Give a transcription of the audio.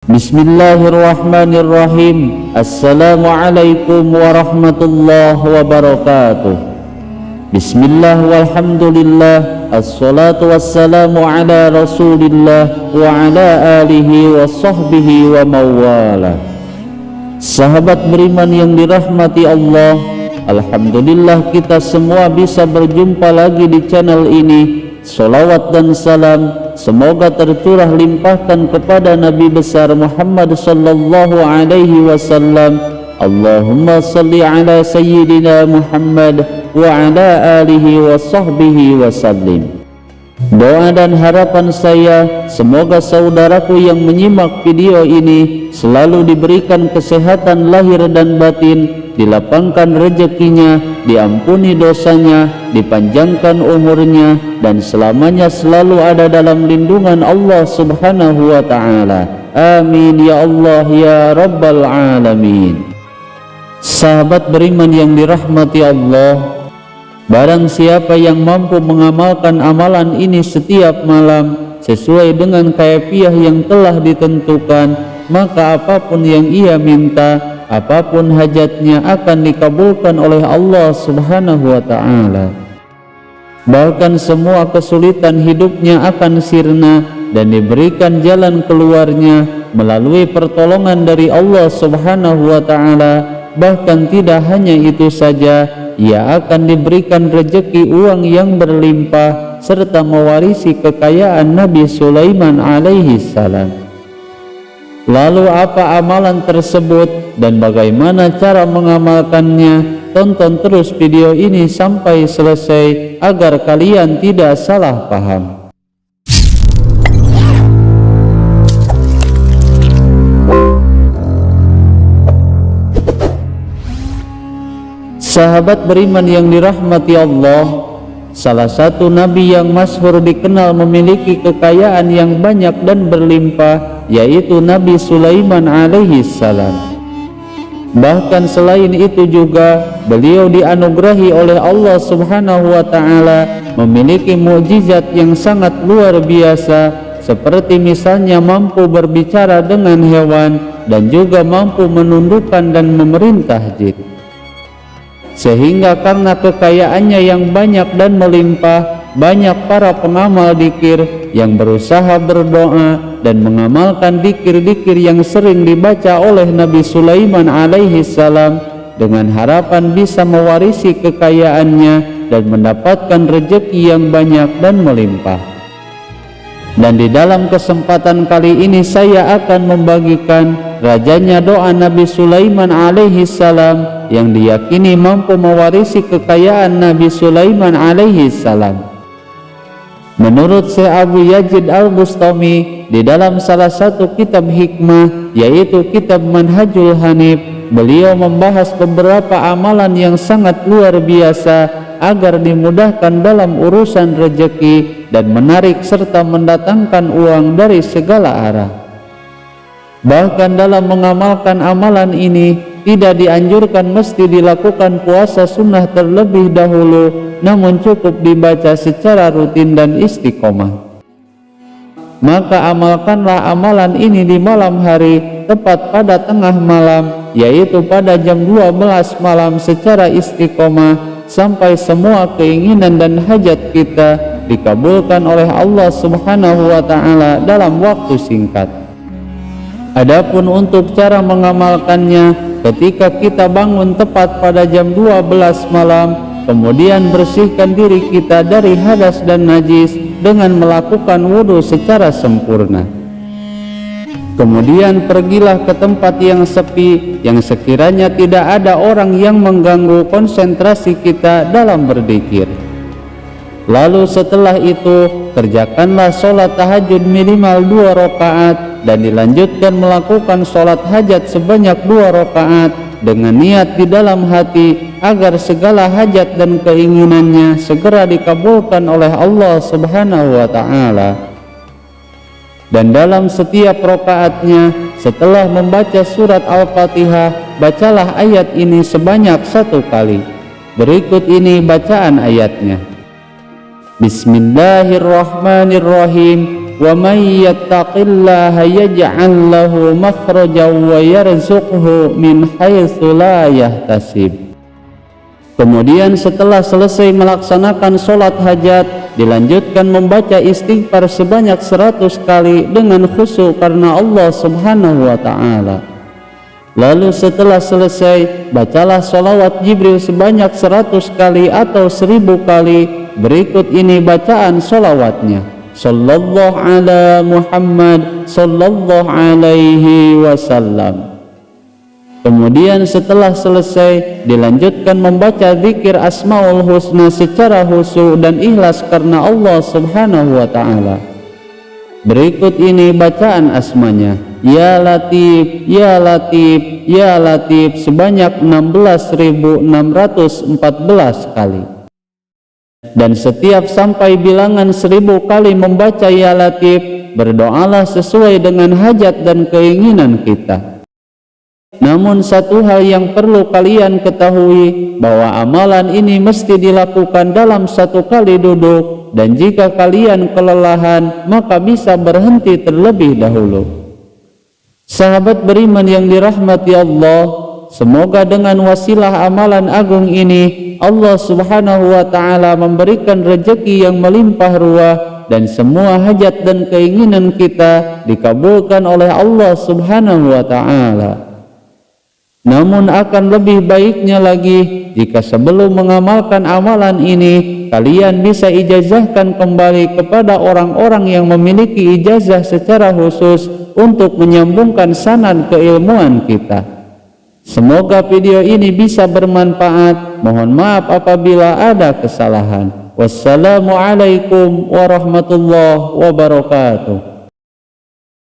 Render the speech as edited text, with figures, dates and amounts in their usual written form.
Bismillahirrahmanirrahim. Assalamualaikum warahmatullahi wabarakatuh. Bismillah walhamdulillah, assalatu wassalamu ala rasulillah wa ala alihi wa sahbihi wa mawala. Sahabat beriman yang dirahmati Allah, alhamdulillah kita semua bisa berjumpa lagi di channel ini. Salawat dan salam semoga tercurah limpahkan kepada Nabi besar Muhammad sallallahu alaihi wasallam. Allahumma salli ala sayyidina Muhammad wa ala alihi wa sahbihi wasallim. Doa dan harapan saya semoga saudaraku yang menyimak video ini selalu diberikan kesehatan lahir dan batin, dilapangkan rezekinya, diampuni dosanya, dipanjangkan umurnya, dan selamanya selalu ada dalam lindungan Allah subhanahu wa ta'ala. Amin ya Allah ya Rabbal Alamin. Sahabat beriman yang dirahmati Allah, barang siapa yang mampu mengamalkan amalan ini setiap malam sesuai dengan kaifiah yang telah ditentukan, maka apapun yang ia minta, apapun hajatnya akan dikabulkan oleh Allah subhanahu wa ta'ala. Bahkan semua kesulitan hidupnya akan sirna dan diberikan jalan keluarnya melalui pertolongan dari Allah subhanahu wa ta'ala. Bahkan tidak hanya itu saja, ia akan diberikan rezeki uang yang berlimpah serta mewarisi kekayaan Nabi Sulaiman alaihi salam. Lalu apa amalan tersebut dan bagaimana cara mengamalkannya? Tonton terus video ini sampai selesai agar kalian tidak salah paham. Sahabat beriman yang dirahmati Allah, salah satu nabi yang masyhur dikenal memiliki kekayaan yang banyak dan berlimpah, yaitu Nabi Sulaiman alaihi salam. Bahkan selain itu juga beliau dianugerahi oleh Allah subhanahu wa ta'ala memiliki mukjizat yang sangat luar biasa, seperti misalnya mampu berbicara dengan hewan dan juga mampu menundukkan dan memerintah jin. Sehingga karena kekayaannya yang banyak dan melimpah, banyak para pengamal dzikir yang berusaha berdoa dan mengamalkan dzikir-dzikir yang sering dibaca oleh Nabi Sulaiman alaihi salam dengan harapan bisa mewarisi kekayaannya dan mendapatkan rezeki yang banyak dan melimpah. Dan di dalam kesempatan kali ini saya akan membagikan rajanya doa Nabi Sulaiman alaihi salam yang diyakini mampu mewarisi kekayaan Nabi Sulaiman alaihi salam. Menurut Syekh Abu Yazid Al-Bustami di dalam salah satu kitab hikmah, yaitu kitab Manhajul Hanif, beliau membahas beberapa amalan yang sangat luar biasa agar dimudahkan dalam urusan rezeki dan menarik serta mendatangkan uang dari segala arah. Bahkan dalam mengamalkan amalan ini tidak dianjurkan mesti dilakukan puasa sunnah terlebih dahulu, namun cukup dibaca secara rutin dan istiqomah. Maka amalkanlah amalan ini di malam hari tepat pada tengah malam, yaitu pada jam 12 malam secara istiqomah sampai semua keinginan dan hajat kita dikabulkan oleh Allah subhanahu wa ta'ala dalam waktu singkat. Adapun untuk cara mengamalkannya, ketika kita bangun tepat pada jam 12 malam, kemudian bersihkan diri kita dari hadas dan najis dengan melakukan wudhu secara sempurna. Kemudian pergilah ke tempat yang sepi, yang sekiranya tidak ada orang yang mengganggu konsentrasi kita dalam berzikir. Lalu setelah itu kerjakanlah sholat tahajud minimal 2 rakaat dan dilanjutkan melakukan sholat hajat sebanyak 2 rakaat dengan niat di dalam hati agar segala hajat dan keinginannya segera dikabulkan oleh Allah subhanahu wa ta'ala. Dan dalam setiap rakaatnya setelah membaca surat Al-Fatihah, bacalah ayat ini sebanyak 1 kali. Berikut ini bacaan ayatnya. Bismillahirrahmanirrahim. wa may yattaqillaha yaj'al lahu makhrajan wa yarzuqhu min haitsu la yahtasib. Kemudian setelah selesai melaksanakan sholat hajat, dilanjutkan membaca istighfar sebanyak 100 kali dengan khusyuk karena Allah Subhanahu wa ta'ala. Lalu setelah selesai, bacalah sholawat Jibril sebanyak 100 kali atau 1000 kali. Berikut ini bacaan sholawatnya: Sallallahu ala Muhammad Sallallahu alaihi wasallam. Kemudian setelah selesai, dilanjutkan membaca zikir Asmaul Husna secara khusyuk dan ikhlas karena Allah Subhanahu wa ta'ala. Berikut ini bacaan asmanya: Ya Latif, Ya Latif, Ya Latif sebanyak 16.614 kali. Dan setiap sampai bilangan 1000 kali membaca Ya Latif, berdoalah sesuai dengan hajat dan keinginan kita. Namun satu hal yang perlu kalian ketahui, bahwa amalan ini mesti dilakukan dalam satu kali duduk, dan jika kalian kelelahan maka bisa berhenti terlebih dahulu. Sahabat beriman yang dirahmati Allah, semoga dengan wasilah amalan agung ini Allah Subhanahu wa ta'ala memberikan rezeki yang melimpah ruah, dan semua hajat dan keinginan kita dikabulkan oleh Allah Subhanahu wa ta'ala. Namun akan lebih baiknya lagi jika sebelum mengamalkan amalan ini, kalian bisa ijazahkan kembali kepada orang-orang yang memiliki ijazah secara khusus untuk menyambungkan sanad keilmuan kita. Semoga video ini bisa bermanfaat. Mohon maaf apabila ada kesalahan. Wassalamualaikum warahmatullahi wabarakatuh.